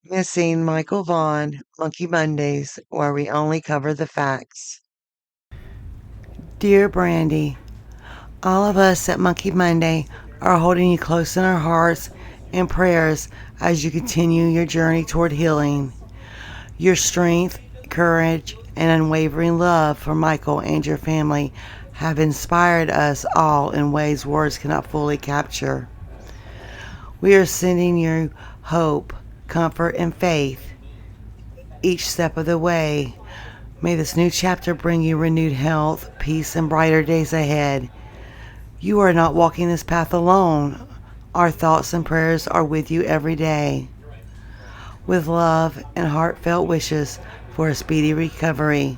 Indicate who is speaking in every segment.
Speaker 1: Missing Michael Vaughan, Monkey Mondays, where we only cover the facts. Dear Brandy, all of us at Monkey Monday are holding you close in our hearts and prayers as you continue your journey toward healing. Your strength, courage, and unwavering love for Michael and your family have inspired us all in ways words cannot fully capture. We are sending you hope, comfort, and faith each step of the way. May this new chapter bring you renewed health, peace, and brighter days ahead. You are not walking this path alone. Our thoughts and prayers are with you every day. With love and heartfelt wishes for a speedy recovery,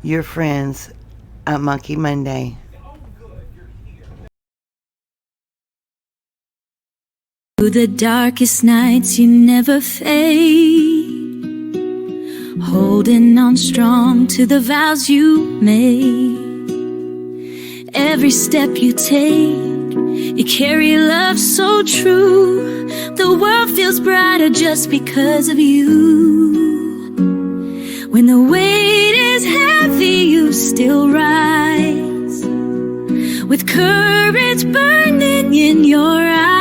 Speaker 1: your friends at Monkey Monday.
Speaker 2: Through the darkest nights you never fade, holding on strong to the vows you made. Every step you take, you carry love so true. The world feels brighter just because of you. When the weight is heavy, you still rise, with courage burning in your eyes.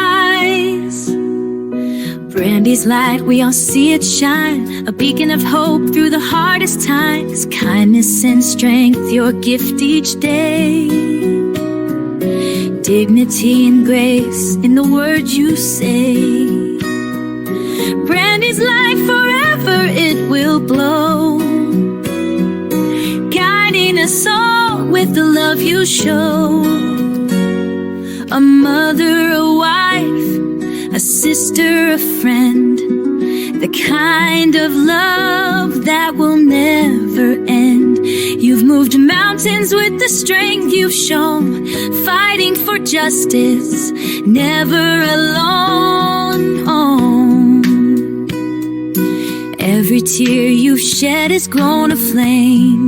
Speaker 2: Brandy's light, we all see it shine, a beacon of hope through the hardest times. Kindness and strength, your gift each day. Dignity and grace in the words you say. Brandy's light, forever it will glow, guiding us all with the love you show. A mother, a wife, a sister, a friend, the kind of love that will never end. You've moved mountains with the strength you've shown, fighting for justice, never alone. Every tear you've shed has grown a flame.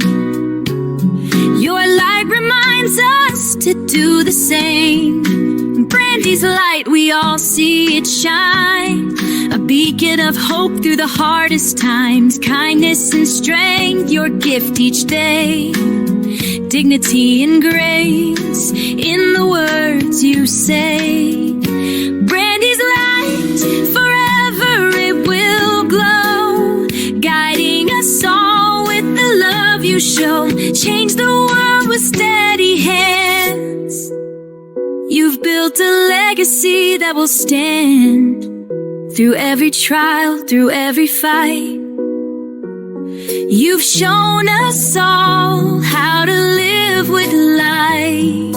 Speaker 2: Your light reminds us to do the same. Brandy's light, we all see it shine, a beacon of hope through the hardest times. Kindness and strength, your gift each day. Dignity and grace in the words you say. Brandy's light, forever it will glow, guiding us all with the love you show. Change the world with steady hands. You've built a legacy that will stand through every trial, through every fight. You've shown us all how to live with light.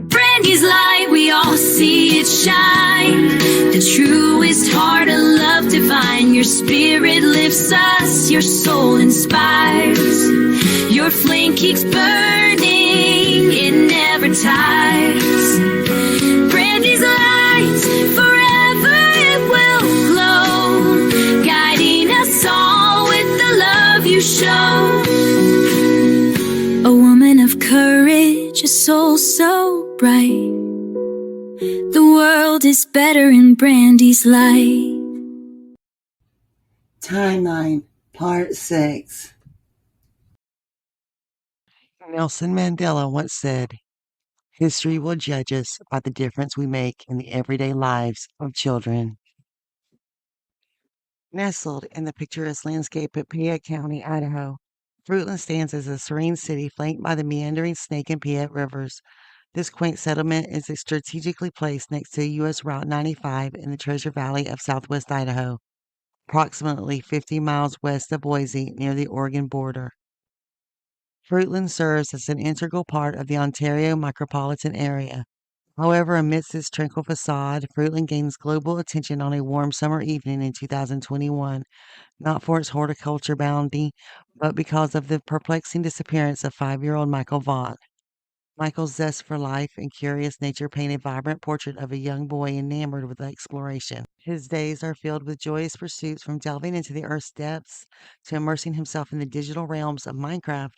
Speaker 2: Brandy's light, we all see it shine, the truest heart of love divine. Your spirit lifts us, your soul inspires. Your flame keeps burning, it never tires. Brandy's light, forever it will glow, guiding us all with the love you show. A woman of courage, a soul so bright. The world is better in Brandy's light.
Speaker 1: Timeline, Part 6. Nelson Mandela once said, "History will judge us by the difference we make in the everyday lives of children." Nestled in the picturesque landscape of Piatt County, Idaho, Fruitland stands as a serene city flanked by the meandering Snake and Piatt rivers. This quaint settlement is strategically placed next to U.S. Route 95 in the Treasure Valley of southwest Idaho, approximately 50 miles west of Boise near the Oregon border. Fruitland serves as an integral part of the Ontario micropolitan area. However, amidst its tranquil facade, Fruitland gains global attention on a warm summer evening in 2021, not for its horticulture bounty, but because of the perplexing disappearance of 5-year-old Michael Vaughan. Michael's zest for life and curious nature paint a vibrant portrait of a young boy enamored with exploration. His days are filled with joyous pursuits, from delving into the Earth's depths to immersing himself in the digital realms of Minecraft,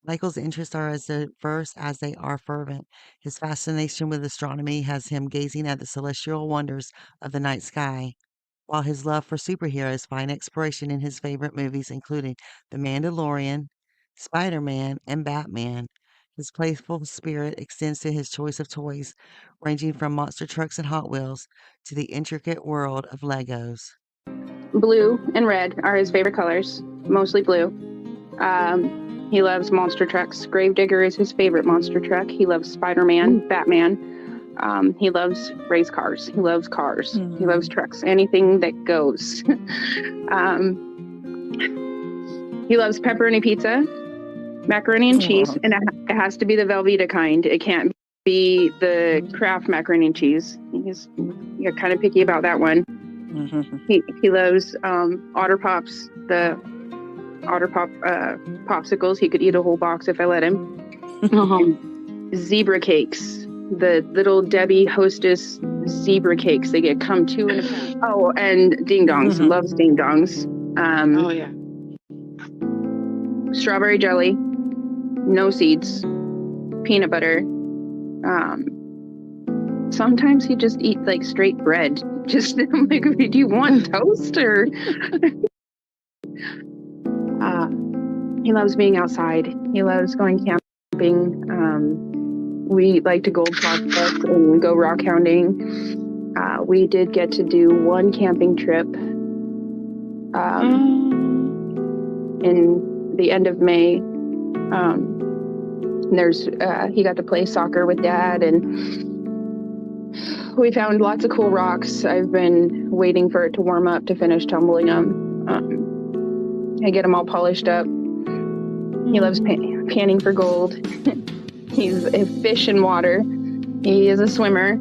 Speaker 1: Michael's interests are as diverse as they are fervent. His fascination with astronomy has him gazing at the celestial wonders of the night sky, while his love for superheroes finds exploration in his favorite movies, including The Mandalorian, Spider-Man, and Batman. His playful spirit extends to his choice of toys, ranging from monster trucks and Hot Wheels to the intricate world of Legos.
Speaker 3: Blue and red are his favorite colors, mostly blue. He loves monster trucks. Gravedigger is his favorite monster truck. He loves Spider-Man, Batman. He loves race cars. He loves cars. He loves trucks. Anything that goes. He loves pepperoni pizza, macaroni and cheese, and it has to be the Velveeta kind. It can't be the Kraft macaroni and cheese. He's kind of picky about that one. He loves Otter Pops, the Otter Pop popsicles. He could eat a whole box if I let him. Zebra cakes, the little Debbie Hostess zebra cakes. They get come two in a pack. Oh, and ding dongs. Loves ding dongs.
Speaker 4: Oh yeah.
Speaker 3: Strawberry jelly, no seeds, peanut butter. Sometimes he just eat like straight bread. Just I'm like, do you want toast or? He loves being outside. He loves going camping. We like to gold prospect and go rock hounding. We did get to do one camping trip in the end of May. He got to play soccer with Dad, and we found lots of cool rocks. I've been waiting for it to warm up to finish tumbling them. I get them all polished up. He loves panning for gold. He's a fish in water. He is a swimmer.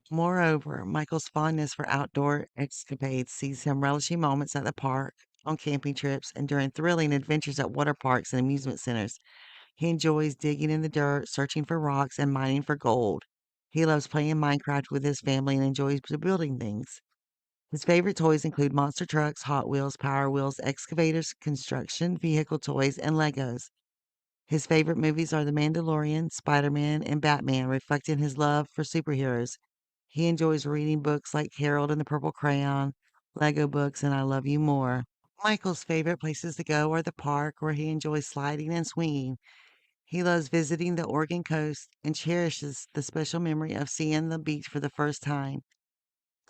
Speaker 1: Moreover, Michael's fondness for outdoor escapades sees him relishing moments at the park, on camping trips, and during thrilling adventures at water parks and amusement centers. He enjoys digging in the dirt, searching for rocks, and mining for gold. He loves playing Minecraft with his family and enjoys building things. His favorite toys include monster trucks, Hot Wheels, Power Wheels, excavators, construction vehicle toys, and Legos. His favorite movies are The Mandalorian, Spider-Man, and Batman, reflecting his love for superheroes. He enjoys reading books like Harold and the Purple Crayon, Lego books, and I Love You More. Michael's favorite places to go are the park, where he enjoys sliding and swinging. He loves visiting the Oregon coast and cherishes the special memory of seeing the beach for the first time.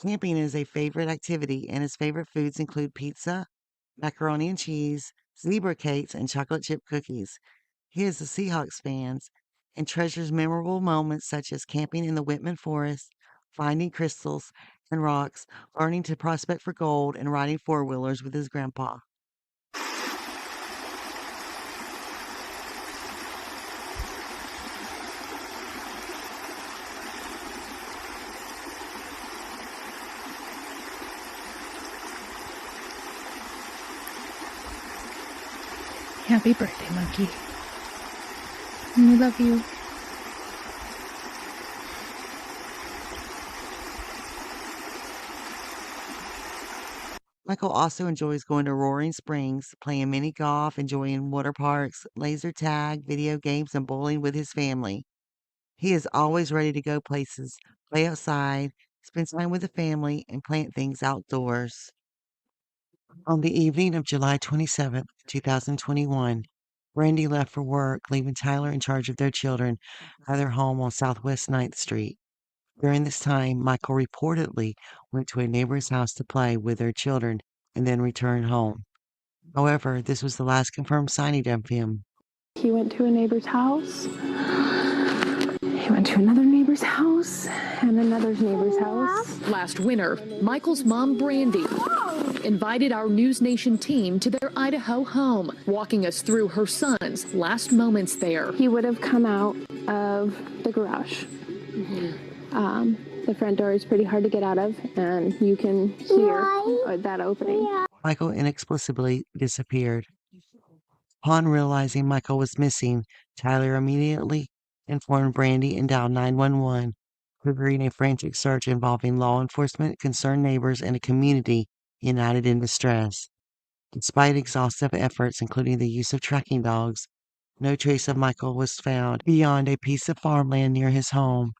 Speaker 1: Camping is a favorite activity, and his favorite foods include pizza, macaroni and cheese, zebra cakes, and chocolate chip cookies. He is a Seahawks fan and treasures memorable moments such as camping in the Whitman Forest, finding crystals and rocks, learning to prospect for gold, and riding four-wheelers with his grandpa.
Speaker 4: Happy birthday, Monkey. We love you.
Speaker 1: Michael also enjoys going to Roaring Springs, playing mini golf, enjoying water parks, laser tag, video games, and bowling with his family. He is always ready to go places, play outside, spend time with the family, and plant things outdoors. On the evening of July 27th, 2021, Randy left for work, leaving Tyler in charge of their children at their home on Southwest Ninth Street. During this time, Michael reportedly went to a neighbor's house to play with their children and then returned home. However, this was the last confirmed sighting of him.
Speaker 5: He went to a neighbor's house. He went to another neighbor's house and another neighbor's house.
Speaker 6: Last winter, Michael's mom, Brandy, invited our News Nation team to their Idaho home, walking us through her son's last moments there.
Speaker 5: He would have come out of the garage. The front door is pretty hard to get out of, and you can hear that opening.
Speaker 1: Michael inexplicably disappeared. Upon realizing Michael was missing, Tyler immediately informed Brandy and dialed 911, triggering a frantic search involving law enforcement, concerned neighbors, and a community united in distress. Despite exhaustive efforts, including the use of tracking dogs, No trace of Michael was found beyond a piece of farmland near his home.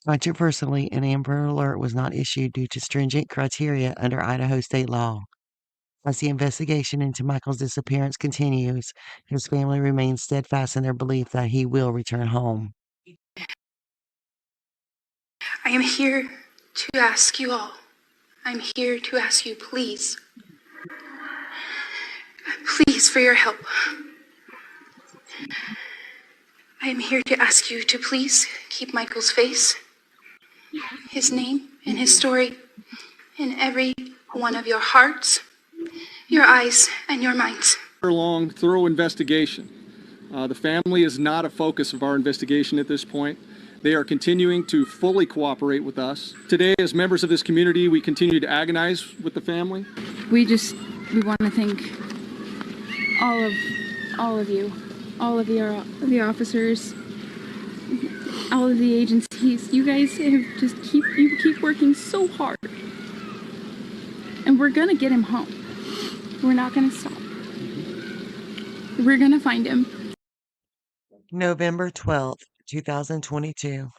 Speaker 1: Controversially, an Amber Alert was not issued due to stringent criteria under Idaho state law. As the investigation into Michael's disappearance continues, his family remains steadfast in their belief that he will return home.
Speaker 7: I am here to ask you all. I'm here to ask you, please, for your help. I am here to ask you to please keep Michael's face, his name, and his story in every one of your hearts, your eyes, and your minds.
Speaker 8: Long, thorough investigation. The family is not a focus of our investigation at this point. They are continuing to fully cooperate with us. Today, as members of this community, we continue to agonize with the family.
Speaker 5: We want to thank all of you, all of the officers, all of the agencies. You guys have keep working so hard. And we're gonna get him home. We're not gonna stop. We're gonna find him.
Speaker 1: November 12th, 2022.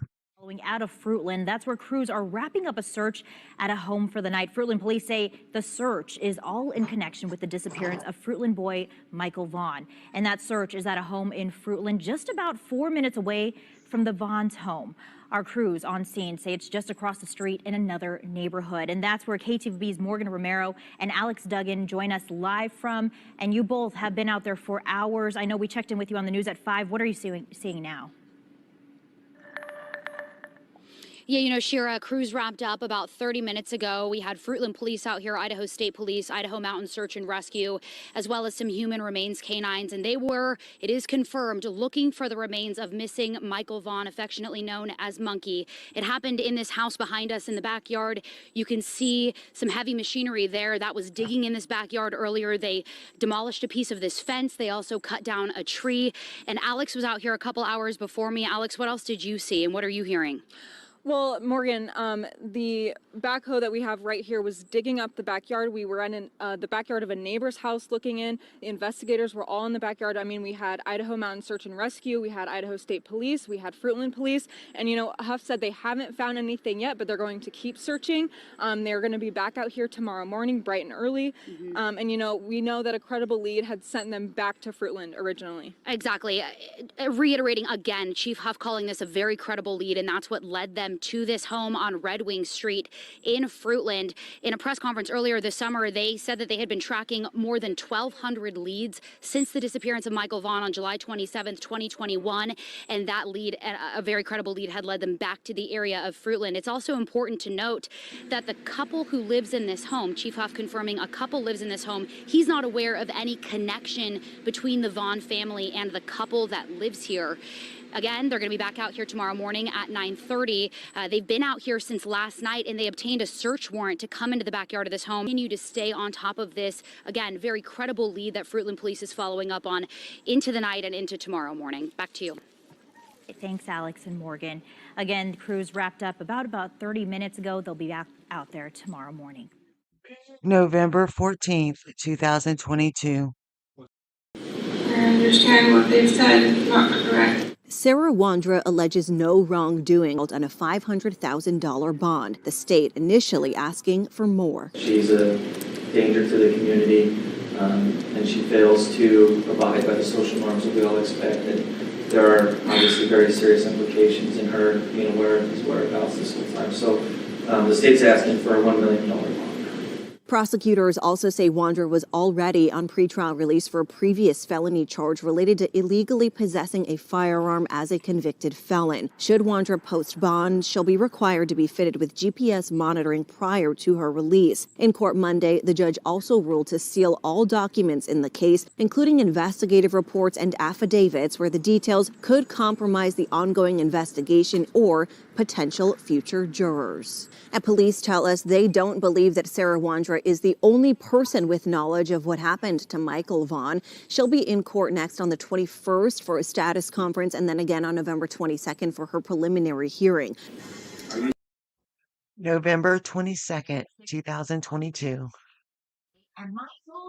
Speaker 9: Out of Fruitland, that's where crews are wrapping up a search at a home for the night. Fruitland police say the search is all in connection with the disappearance of Fruitland boy Michael Vaughan. And that search is at a home in Fruitland, just about 4 minutes away from the Vaughan's home. Our crews on scene say it's just across the street in another neighborhood. And that's where KTVB's Morgan Romero and Alex Duggan join us live from. And you both have been out there for hours. I know we checked in with you on the news at 5. What are you seeing now?
Speaker 10: Yeah, you know, Shira, crews wrapped up about 30 minutes ago. We had Fruitland police out here, Idaho State Police, Idaho Mountain Search and Rescue, as well as some human remains canines. And they were, it is confirmed, looking for the remains of missing Michael Vaughan, affectionately known as Monkey. It happened in this house behind us in the backyard. You can see some heavy machinery there that was digging in this backyard earlier. They demolished a piece of this fence. They also cut down a tree. And Alex was out here a couple hours before me. Alex, what else did you see and what are you hearing?
Speaker 11: Well, Morgan, the backhoe that we have right here was digging up the backyard. We were in the backyard of a neighbor's house looking in. The investigators were all in the backyard. I mean, we had Idaho Mountain Search and Rescue, we had Idaho State Police, we had Fruitland Police. And, you know, Huff said they haven't found anything yet, but they're going to keep searching. They're going to be back out here tomorrow morning, bright and early. And, you know, we know that a credible lead had sent them back to Fruitland originally.
Speaker 10: Exactly. Reiterating again, Chief Huff calling this a very credible lead, and that's what led them to this home on Red Wing Street in Fruitland. In a press conference earlier this summer, they said that they had been tracking more than 1,200 leads since the disappearance of Michael Vaughan on July 27th, 2021. And that lead, a very credible lead, had led them back to the area of Fruitland. It's also important to note that the couple who lives in this home, Chief Huff confirming a couple lives in this home, he's not aware of any connection between the Vaughan family and the couple that lives here. Again, they're going to be back out here tomorrow morning at 9:30. They've been out here since last night, and they obtained a search warrant to come into the backyard of this home. Continue to stay on top of this, again, very credible lead that Fruitland Police is following up on into the night and into tomorrow morning. Back to you.
Speaker 9: Thanks, Alex and Morgan. Again, the crews wrapped up about 30 minutes ago. They'll be back out there tomorrow morning.
Speaker 1: November 14th, 2022.
Speaker 7: I understand what they've said is not correct.
Speaker 12: Sarah Wandra alleges no wrongdoing on a $500,000 bond, the state initially asking for more.
Speaker 13: She's a danger to the community, and she fails to abide by the social norms that we all expect. And there are obviously very serious implications in her being aware of his whereabouts this whole time. So the state's asking for a $1 million bond.
Speaker 12: Prosecutors also say Wandra was already on pretrial release for a previous felony charge related to illegally possessing a firearm as a convicted felon. Should Wandra post bond, she'll be required to be fitted with GPS monitoring prior to her release. In court Monday, the judge also ruled to seal all documents in the case, including investigative reports and affidavits where the details could compromise the ongoing investigation or potential future jurors. And police tell us they don't believe that Sarah Wandra is the only person with knowledge of what happened to Michael Vaughan. She'll be in court next on the 21st for a status conference and then again on November 22nd for her preliminary hearing.
Speaker 1: November 22nd, 2022.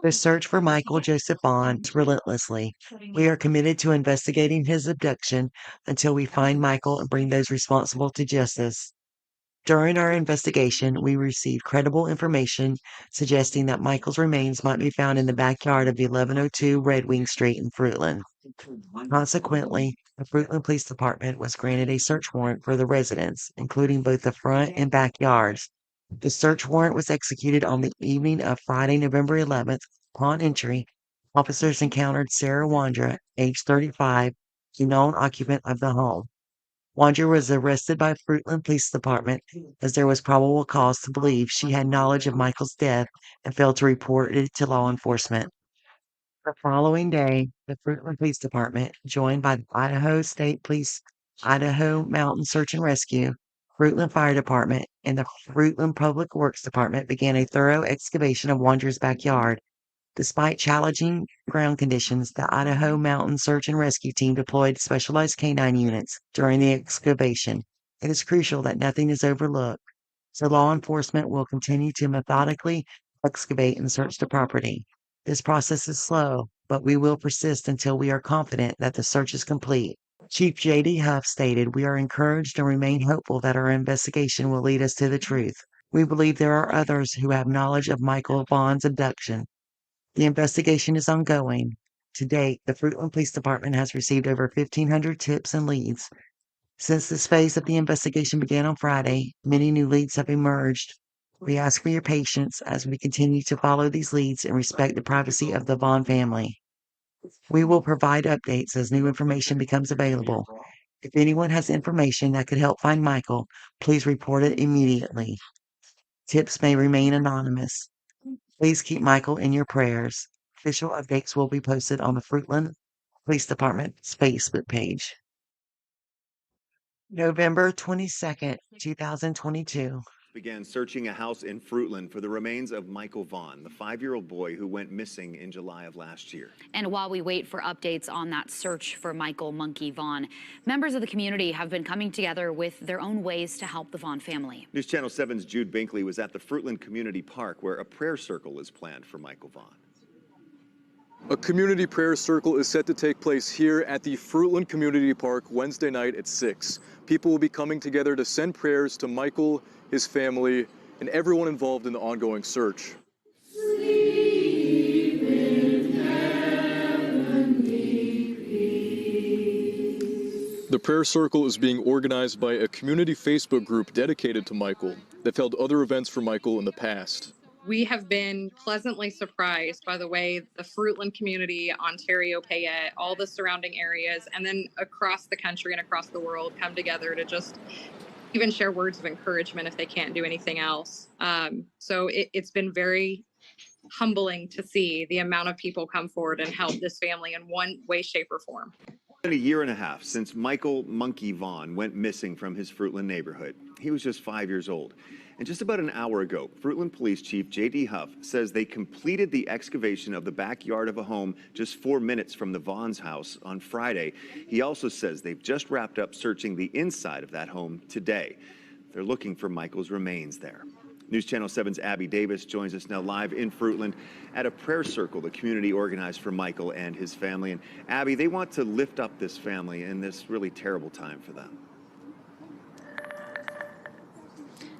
Speaker 1: The search for Michael Joseph Vaughan is relentlessly. We are committed to investigating his abduction until we find Michael and bring those responsible to justice. During our investigation, we received credible information suggesting that Michael's remains might be found in the backyard of 1102 Red Wing Street in Fruitland. Consequently, the Fruitland Police Department was granted a search warrant for the residence, including both the front and backyards. The search warrant was executed on the evening of Friday, November 11th. Upon entry, officers encountered Sarah Wandra, age 35, the known occupant of the home. Wandra was arrested by Fruitland Police Department as there was probable cause to believe she had knowledge of Michael's death and failed to report it to law enforcement. The following day, the Fruitland Police Department, joined by the Idaho State Police, Idaho Mountain Search and Rescue, Fruitland Fire Department, and the Fruitland Public Works Department, began a thorough excavation of Wandra's backyard. Despite challenging ground conditions, the Idaho Mountain Search and Rescue Team deployed specialized canine units during the excavation. It is crucial that nothing is overlooked, so law enforcement will continue to methodically excavate and search the property. This process is slow, but we will persist until we are confident that the search is complete. Chief J.D. Huff stated, "We are encouraged and remain hopeful that our investigation will lead us to the truth. We believe there are others who have knowledge of Michael Vaughan's abduction. The investigation is ongoing. To date, the Fruitland Police Department has received over 1,500 tips and leads. Since this phase of the investigation began on Friday, many new leads have emerged. We ask for your patience as we continue to follow these leads and respect the privacy of the Vaughan family. We will provide updates as new information becomes available. If anyone has information that could help find Michael, please report it immediately. Tips may remain anonymous. Please keep Michael in your prayers. Official updates will be posted on the Fruitland Police Department's Facebook page." November 22nd, 2022.
Speaker 14: Began searching a house in Fruitland for the remains of Michael Vaughan, the 5-year-old boy who went missing in July of last year.
Speaker 10: And while we wait for updates on that search for Michael Monkey Vaughan, members of the community have been coming together with their own ways to help the Vaughan family.
Speaker 14: News Channel 7's Jude Binkley was at the Fruitland Community Park where a prayer circle is planned for Michael Vaughan.
Speaker 15: A community prayer circle is set to take place here at the Fruitland Community Park Wednesday night at 6. People will be coming together to send prayers to Michael, his family, and everyone involved in the ongoing search. The prayer circle is being organized by a community Facebook group dedicated to Michael. They've held other events for Michael in the past.
Speaker 16: We have been pleasantly surprised by the way the Fruitland community, Ontario, Payette, all the surrounding areas, and then across the country and across the world come together to just even share words of encouragement if they can't do anything else. So it's been very humbling to see the amount of people come forward and help this family in one way, shape, or form.
Speaker 14: It's been a year and a half since Michael Monkey Vaughan went missing from his Fruitland neighborhood. He was just 5 years old. And just about an hour ago, Fruitland Police Chief J.D. Huff says they completed the excavation of the backyard of a home just 4 minutes from the Vaughan's house on Friday. He also says they've just wrapped up searching the inside of that home today. They're looking for Michael's remains there. News Channel 7's Abby Davis joins us now live in Fruitland at a prayer circle the community organized for Michael and his family. And Abby, they want to lift up this family in this really terrible time for them.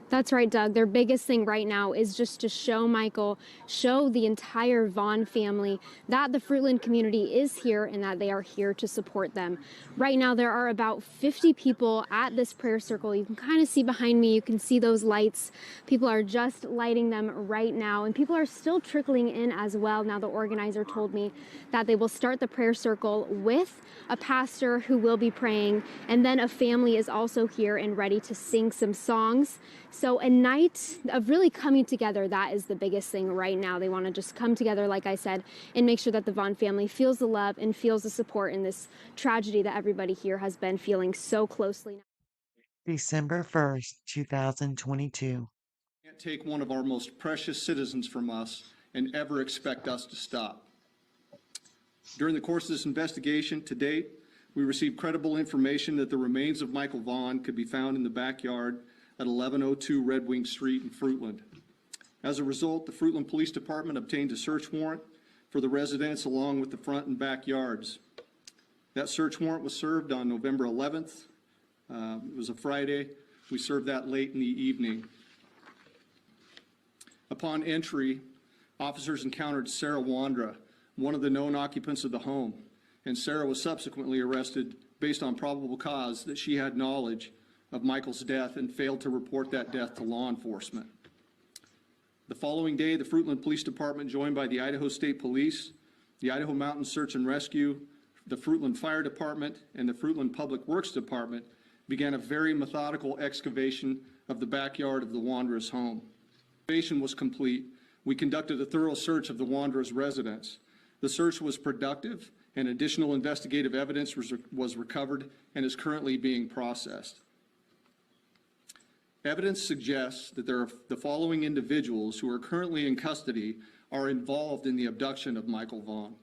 Speaker 17: That's right, Doug. Their biggest thing right now is just to show Michael, show the entire Vaughan family that the Fruitland community is here and that they are here to support them. Right now, there are about 50 people at this prayer circle. You can kind of see behind me, you can see those lights. People are just lighting them right now, and people are still trickling in as well. Now, the organizer told me that they will start the prayer circle with a pastor who will be praying, and then a family is also here and ready to sing some songs. So a night of really coming together, that is the biggest thing right now. They want to just come together, like I said, and make sure that the Vaughan family feels the love and feels the support in this tragedy that everybody here has been feeling so closely.
Speaker 1: December 1st, 2022.
Speaker 8: Can't take one of our most precious citizens from us and ever expect us to stop. During the course of this investigation to date, we received credible information that the remains of Michael Vaughan could be found in the backyard at 1102 Red Wing Street in Fruitland. As a result, the Fruitland Police Department obtained a search warrant for the residence along with the front and backyards. That search warrant was served on November 11th. It was a Friday. We served that late in the evening. Upon entry, officers encountered Sarah Wandra, one of the known occupants of the home, and Sarah was subsequently arrested based on probable cause that she had knowledge of Michael's death and failed to report that death to law enforcement. The following day, the Fruitland Police Department, joined by the Idaho State Police, the Idaho Mountain Search and Rescue, the Fruitland Fire Department, and the Fruitland Public Works Department, began a very methodical excavation of the backyard of the Wandra's home. The excavation was complete. We conducted a thorough search of the Wandra's residence. The search was productive, and additional investigative evidence was recovered and is currently being processed. Evidence suggests that the following individuals who are currently in custody are involved in the abduction of Michael Vaughan.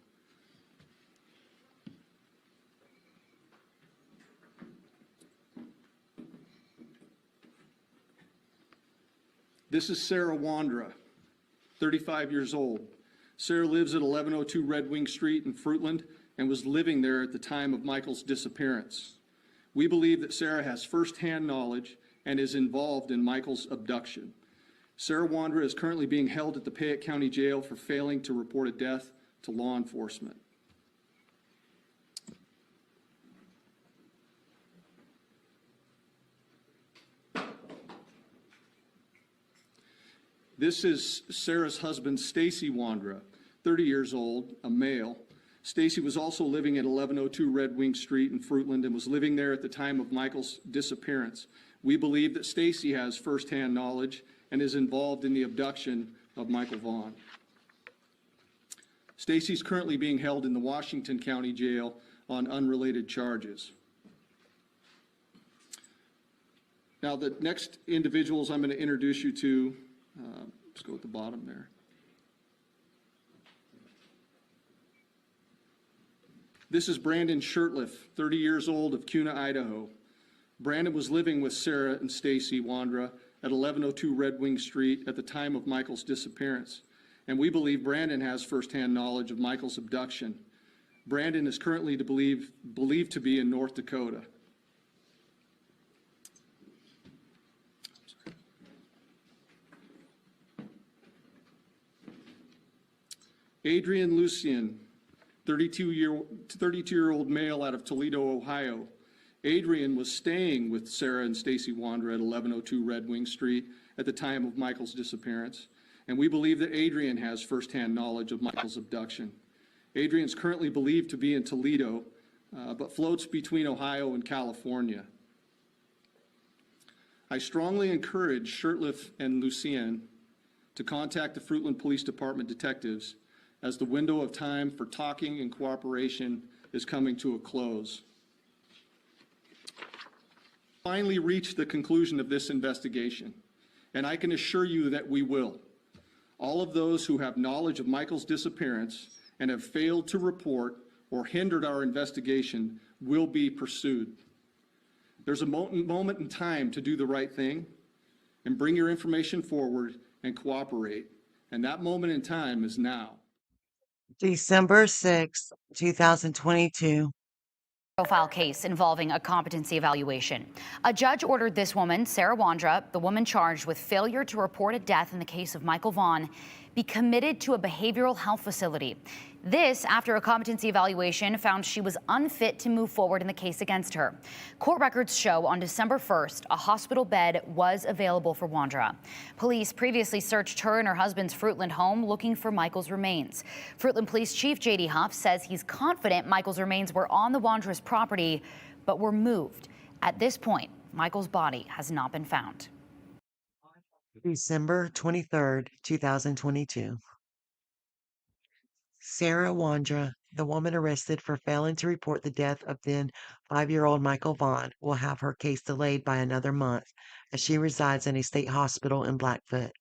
Speaker 8: This is Sarah Wandra, 35 years old. Sarah lives at 1102 Red Wing Street in Fruitland and was living there at the time of Michael's disappearance. We believe that Sarah has firsthand knowledge and is involved in Michael's abduction. Sarah Wandra is currently being held at the Payette County Jail for failing to report a death to law enforcement. This is Sarah's husband, Stacy Wandra, 30 years old, a male. Stacy was also living at 1102 Red Wing Street in Fruitland and was living there at the time of Michael's disappearance. We believe that Stacy has firsthand knowledge and is involved in the abduction of Michael Vaughan. Stacy's currently being held in the Washington County Jail on unrelated charges. Now, the next individuals I'm going to introduce you to, let's go at the bottom there. This is Brandon Shirtliff, 30 years old, of Kuna, Idaho. Brandon was living with Sarah and Stacy Wandra at 1102 Red Wing Street at the time of Michael's disappearance, and we believe Brandon has firsthand knowledge of Michael's abduction. Brandon is currently believed to be in North Dakota. Adrian Lucien, 32-year-old male out of Toledo, Ohio. Adrian was staying with Sarah and Stacy Wandra at 1102 Red Wing Street at the time of Michael's disappearance, and we believe that Adrian has firsthand knowledge of Michael's abduction. Adrian is currently believed to be in Toledo, but floats between Ohio and California. I strongly encourage Shirtliff and Lucien to contact the Fruitland Police Department detectives as the window of time for talking and cooperation is coming to a close. Finally reach the conclusion of this investigation, and I can assure you that we will. All of those who have knowledge of Michael's disappearance and have failed to report or hindered our investigation will be pursued. There's a moment in time to do the right thing and bring your information forward and cooperate, and that moment in time is now.
Speaker 1: December 6, 2022.
Speaker 10: Profile case involving a competency evaluation. A judge ordered this woman, Sarah Wandra, the woman charged with failure to report a death in the case of Michael Vaughan, be committed to a behavioral health facility. This after a competency evaluation found she was unfit to move forward in the case against her. Court records show on December 1st, a hospital bed was available for Wandra. Police previously searched her and her husband's Fruitland home looking for Michael's remains. Fruitland Police Chief J.D. Huff says he's confident Michael's remains were on the Wandra's property, but were moved. At this point, Michael's body has not been found.
Speaker 1: December 23rd, 2022. Sarah Wandra, the woman arrested for failing to report the death of then 5-year-old Michael Vaughan, will have her case delayed by another month as she resides in a state hospital in Blackfoot.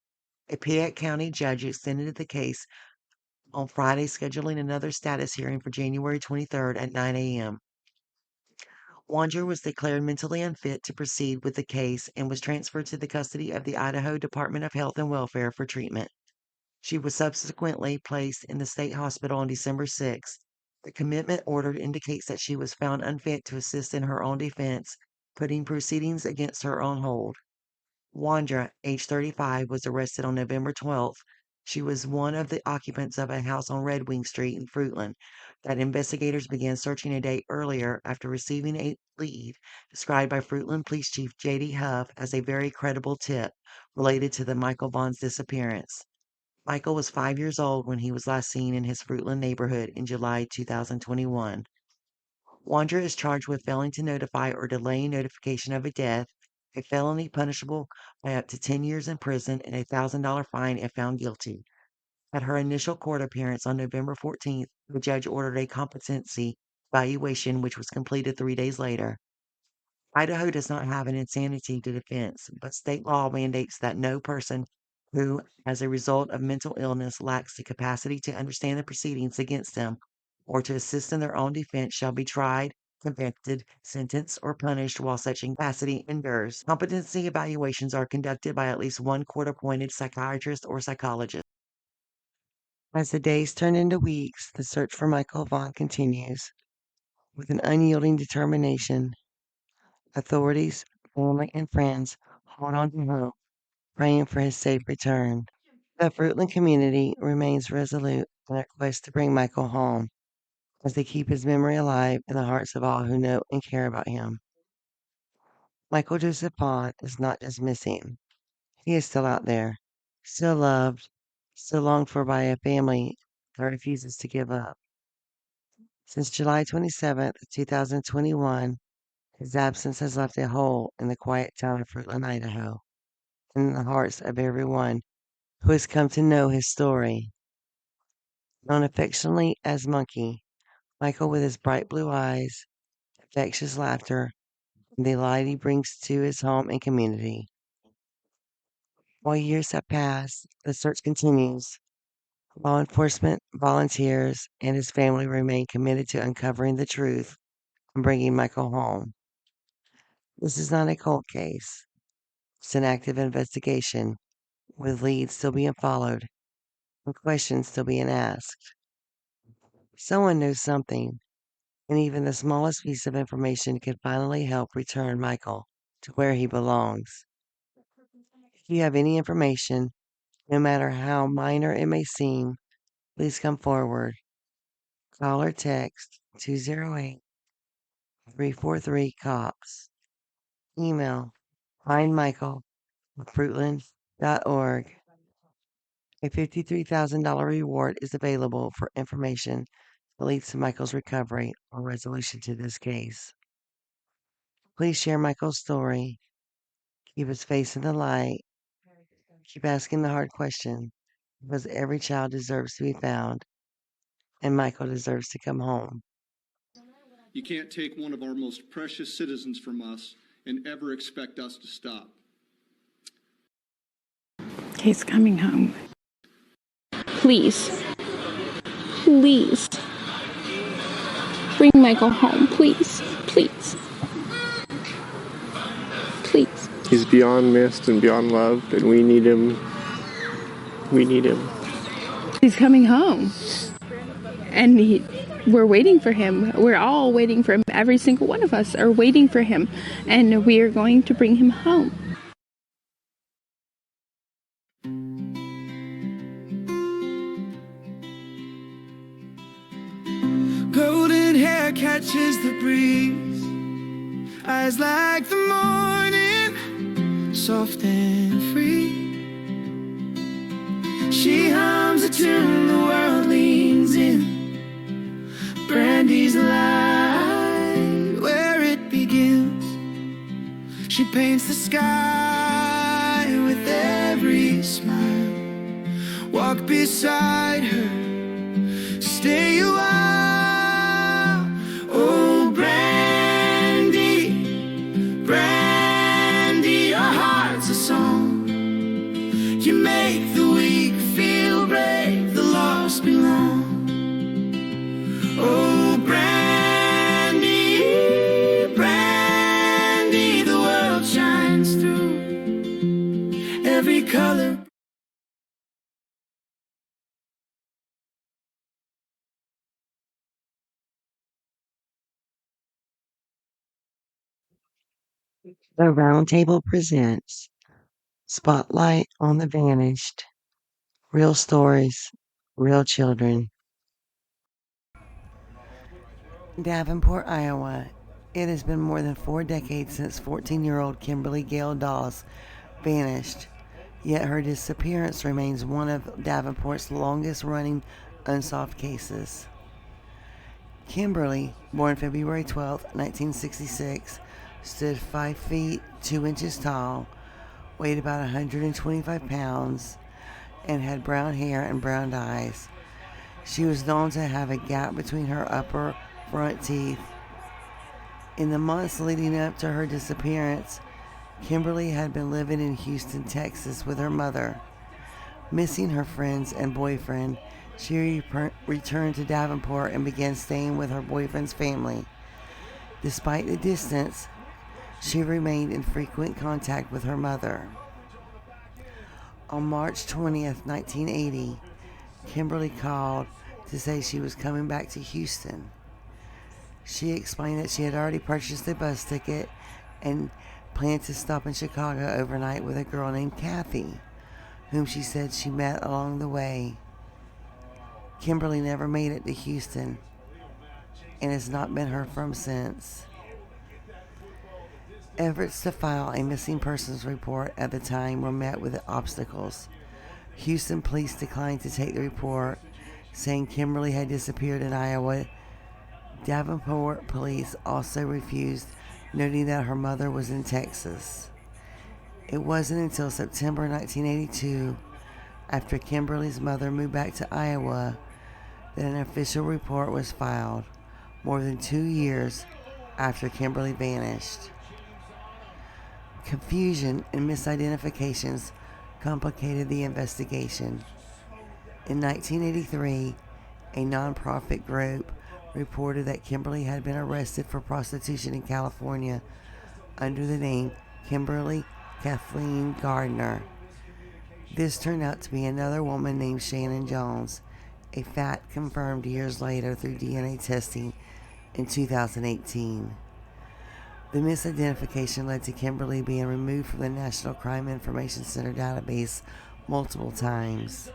Speaker 1: A Payette County judge extended the case on Friday, scheduling another status hearing for January 23rd at 9 a.m. Wander was declared mentally unfit to proceed with the case and was transferred to the custody of the Idaho Department of Health and Welfare for treatment. She was subsequently placed in the state hospital on December 6th. The commitment order indicates that she was found unfit to assist in her own defense, putting proceedings against her on hold. Wandra, age 35, was arrested on November 12th. She was one of the occupants of a house on Red Wing Street in Fruitland that investigators began searching a day earlier after receiving a lead described by Fruitland Police Chief J.D. Huff as a very credible tip related to the Michael Vaughn's disappearance. Michael was 5 years old when he was last seen in his Fruitland neighborhood in July 2021. Wander is charged with failing to notify or delaying notification of a death, a felony punishable by up to 10 years in prison and a $1,000 fine if found guilty. At her initial court appearance on November 14th, the judge ordered a competency evaluation, which was completed 3 days later. Idaho does not have an insanity defense, but state law mandates that no person who, as a result of mental illness, lacks the capacity to understand the proceedings against them or to assist in their own defense shall be tried, convicted, sentenced, or punished while such incapacity endures. Competency evaluations are conducted by at least one court-appointed psychiatrist or psychologist. As the days turn into weeks, the search for Michael Vaughan continues. With an unyielding determination, authorities, family, and friends hold on to hope, praying for his safe return. The Fruitland community remains resolute in their quest to bring Michael home as they keep his memory alive in the hearts of all who know and care about him. Michael Joseph Vaughan is not just missing. He is still out there, still loved, still longed for by a family that refuses to give up. Since July 27th, 2021, his absence has left a hole in the quiet town of Fruitland, Idaho, and in the hearts of everyone who has come to know his story. Known affectionately as Monkey, Michael, with his bright blue eyes, infectious laughter, and the light he brings to his home and community. While years have passed, the search continues. Law enforcement, volunteers, and his family remain committed to uncovering the truth and bringing Michael home. This is not a cold case. It's an active investigation, with leads still being followed and questions still being asked. Someone knows something, and even the smallest piece of information could finally help return Michael to where he belongs. If you have any information, no matter how minor it may seem, please come forward. Call or text 208-343-COPS. Email findmichael@fruitland.org. A $53,000 reward is available for information that leads to Michael's recovery or resolution to this case. Please share Michael's story. Keep his face in the light. Keep asking the hard question, because every child deserves to be found, and Michael deserves to come home.
Speaker 8: You can't take one of our most precious citizens from us and ever expect us to stop.
Speaker 5: He's coming home. Please. Please. Bring Michael home, please. Please. Please.
Speaker 18: He's beyond missed and beyond loved, and we need him. We need him.
Speaker 5: He's coming home. And we're waiting for him. We're all waiting for him. Every single one of us are waiting for him. And we are going to bring him home.
Speaker 2: Golden hair catches the breeze, eyes like the morning, soft and free. She hums a tune, the world leans in. Brandy's light, where it begins. She paints the sky with every smile. Walk beside her, stay a while. Oh, Brandy, Brandy, our heart's a song. You make the weak feel brave, the lost belong. Oh, Brandy, Brandy. color.
Speaker 1: The Roundtable presents Spotlight on the Vanished. Real stories, real children. Davenport, Iowa. It has been more than 4 decades since 14-year-old Kimberly Gail Doss vanished, yet her disappearance remains one of Davenport's longest-running unsolved cases. Kimberly, born February 12, 1966, stood 5 feet 2 inches tall, weighed about 125 pounds, and had brown hair and brown eyes. She was known to have a gap between her upper front teeth. In the months leading up to her disappearance, Kimberly had been living in Houston, Texas with her mother. Missing her friends and boyfriend, she returned to Davenport and began staying with her boyfriend's family. Despite the distance, she remained in frequent contact with her mother. On March 20th, 1980, Kimberly called to say she was coming back to Houston. She explained that she had already purchased a bus ticket and planned to stop in Chicago overnight with a girl named Kathy, whom she said she met along the way. Kimberly never made it to Houston and has not been heard from since. Efforts to file a missing persons report at the time were met with obstacles. Houston police declined to take the report, saying Kimberly had disappeared in Iowa. Davenport police also refused, noting that her mother was in Texas. It wasn't until September 1982, after Kimberly's mother moved back to Iowa, that an official report was filed, more than 2 years after Kimberly vanished. Confusion and misidentifications complicated the investigation. In 1983, a nonprofit group reported that Kimberly had been arrested for prostitution in California under the name Kimberly Kathleen Gardner. This turned out to be another woman named Shannon Jones, a fact confirmed years later through DNA testing in 2018. The misidentification led to Kimberly being removed from the National Crime Information Center database multiple times.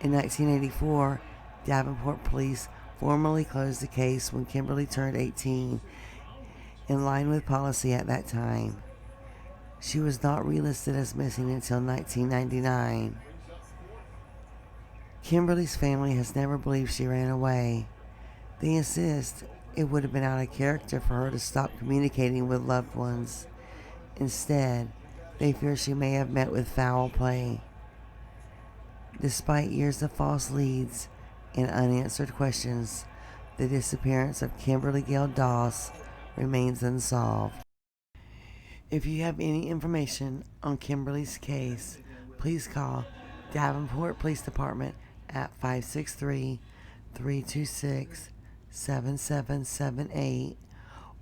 Speaker 1: In 1984, Davenport police formally closed the case when Kimberly turned 18, in line with policy at that time. She was not relisted as missing until 1999. Kimberly's family has never believed she ran away. They insist it would have been out of character for her to stop communicating with loved ones. Instead, they fear she may have met with foul play. Despite years of false leads and unanswered questions, the disappearance of Kimberly Gail Doss remains unsolved. If you have any information on Kimberly's case, please call Davenport Police Department at 563-326-7778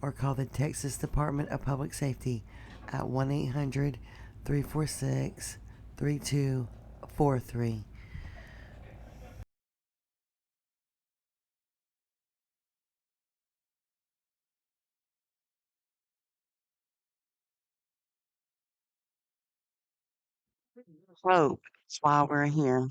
Speaker 1: or call the Texas Department of Public Safety at 1-800-346-3243. Hope, that's why we're here.